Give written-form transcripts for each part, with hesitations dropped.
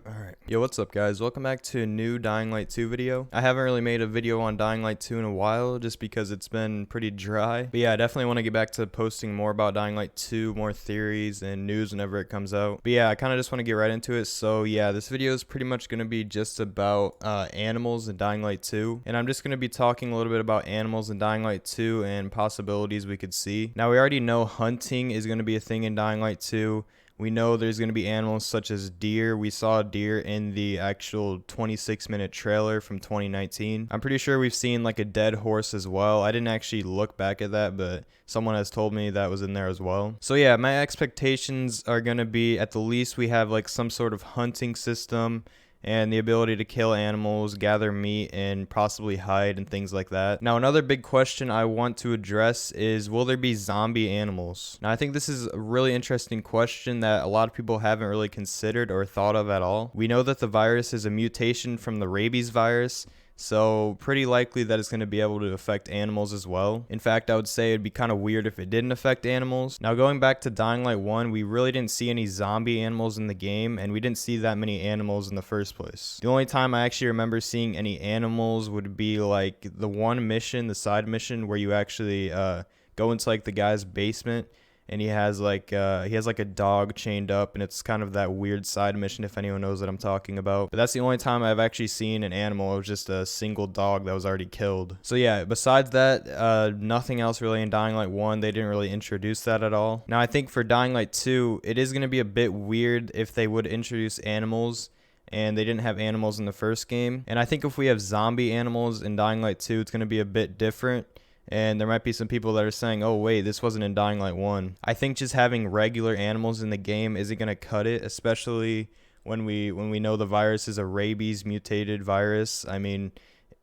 Alright. Yo, what's up guys? Welcome back to a new Dying Light 2 video. I haven't really made a video on Dying Light 2 in a while just because it's been pretty dry. But yeah, I definitely want to get back to posting more about Dying Light 2, more theories and news whenever it comes out. But yeah, I kind of just want to get right into it. So yeah, this video is pretty much going to be just about animals in Dying Light 2. And I'm just going to be talking a little bit about animals in Dying Light 2 and possibilities we could see. Now, we already know hunting is going to be a thing in Dying Light 2. We know there's going to be animals such as deer. We saw deer in the actual 26-minute trailer from 2019. I'm pretty sure we've seen like a dead horse as well. I didn't actually look back at that, but someone has told me that was in there as well. So yeah, my expectations are going to be at the least we have like some sort of hunting system and the ability to kill animals, gather meat, and possibly hide and things like that. Now, another big question I want to address is, will there be zombie animals? Now, I think this is a really interesting question that a lot of people haven't really considered or thought of at all. We know that the virus is a mutation from the rabies virus, so pretty likely that it's going to be able to affect animals as well. In fact, I would say it'd be kind of weird if it didn't affect animals. Now, going back to Dying Light 1, we really didn't see any zombie animals in the game, and we didn't see that many animals in the first place. The only time I actually remember seeing any animals would be like the one mission, the side mission, where you actually go into like the guy's basement, and he has like a dog chained up, and it's kind of that weird side mission, if anyone knows what I'm talking about. But that's the only time I've actually seen an animal. It was just a single dog that was already killed. So yeah, besides that, nothing else really in Dying Light 1. They didn't really introduce that at all. Now, I think for Dying Light 2, it is going to be a bit weird if they would introduce animals and they didn't have animals in the first game. And I think if we have zombie animals in Dying Light 2, it's going to be a bit different. And there might be some people that are saying, oh wait, this wasn't in Dying Light 1. I think just having regular animals in the game isn't going to cut it, especially when we know the virus is a rabies mutated virus. I mean,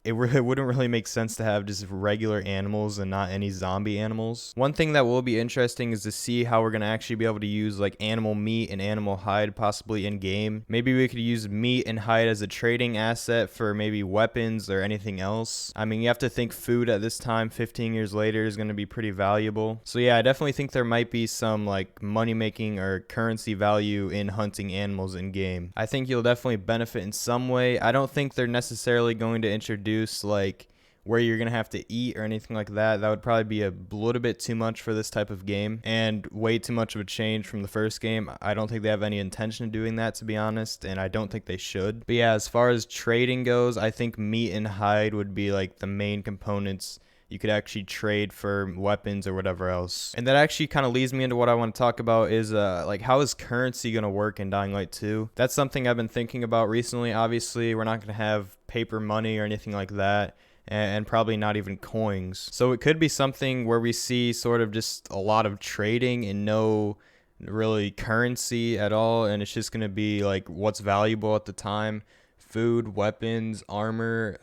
it wouldn't really make sense to have just regular animals and not any zombie animals. One thing that will be interesting is to see how we're going to actually be able to use like animal meat and animal hide possibly in game. Maybe we could use meat and hide as a trading asset for maybe weapons or anything else. I mean, you have to think food at this time, 15 years later, is going to be pretty valuable. So yeah, I definitely think there might be some like money making or currency value in hunting animals in game. I think you'll definitely benefit in some way. I don't think they're necessarily going to introduce like where you're gonna have to eat or anything like that. That would probably be a little bit too much for this type of game and way too much of a change from the first game. I don't think they have any intention of doing that, to be honest, and I don't think they should. But yeah, as far as trading goes, I think meat and hide would be like the main components you could actually trade for weapons or whatever else. And that actually kind of leads me into what I want to talk about is like, how is currency going to work in Dying Light 2? That's something I've been thinking about recently. Obviously, we're not going to have paper money or anything like that, and probably not even coins. So it could be something where we see sort of just a lot of trading and no really currency at all, and it's just going to be like what's valuable at the time. Food, weapons, armor,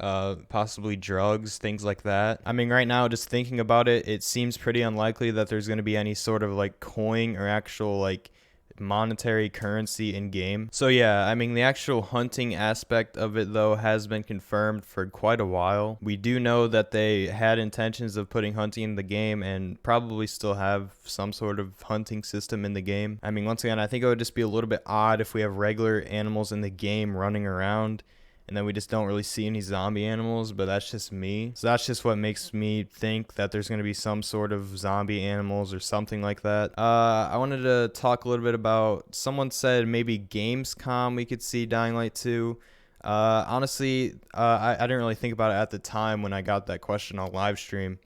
possibly drugs, things like that. I mean, right now, just thinking about it, it seems pretty unlikely that there's going to be any sort of like coin or actual like monetary currency in game. So yeah, I mean, the actual hunting aspect of it though has been confirmed for quite a while. We do know that they had intentions of putting hunting in the game and probably still have some sort of hunting system in the game. I mean, once again, I think it would just be a little bit odd if we have regular animals in the game running around and then we just don't really see any zombie animals, but that's just me. So that's just what makes me think that there's going to be some sort of zombie animals or something like that. I wanted to talk a little bit about, someone said maybe Gamescom we could see Dying Light 2. Honestly, I didn't really think about it at the time when I got that question on live stream.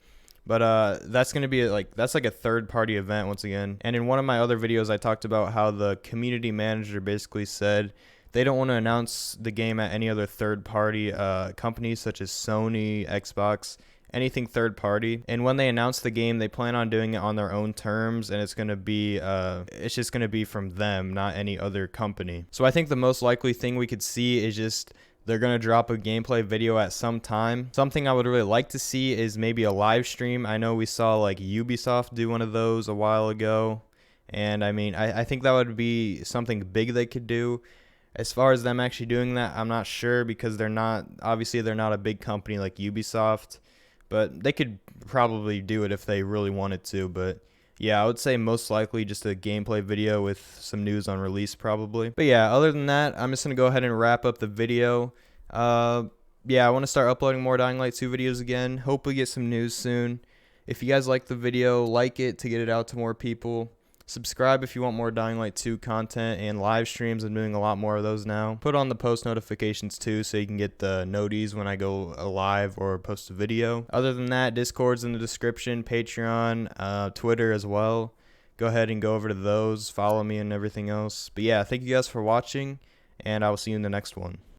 But that's going to be that's like a third-party event once again. And in one of my other videos, I talked about how the community manager basically said they don't want to announce the game at any other third-party companies such as Sony, Xbox, anything third-party. And when they announce the game, they plan on doing it on their own terms, and it's just going to be from them, not any other company. So I think the most likely thing we could see is just they're going to drop a gameplay video at some time. Something I would really like to see is maybe a live stream. I know we saw like Ubisoft do one of those a while ago. And I mean, I think that would be something big they could do. As far as them actually doing that, I'm not sure because they're not a big company like Ubisoft, but they could probably do it if they really wanted to. But Yeah, I would say most likely just a gameplay video with some news on release probably. But yeah, other than that, I'm just going to go ahead and wrap up the video. Yeah, I want to start uploading more Dying Light 2 videos again. Hope we get some news soon. If you guys like the video, like it to get it out to more people. Subscribe if you want more Dying Light 2 content and live streams. I'm doing a lot more of those now. Put on the post notifications too so you can get the noties when I go live or post a video. Other than that, Discord's in the description, Patreon, Twitter as well. Go ahead and go over to those, follow me and everything else. But yeah, thank you guys for watching, and I will see you in the next one.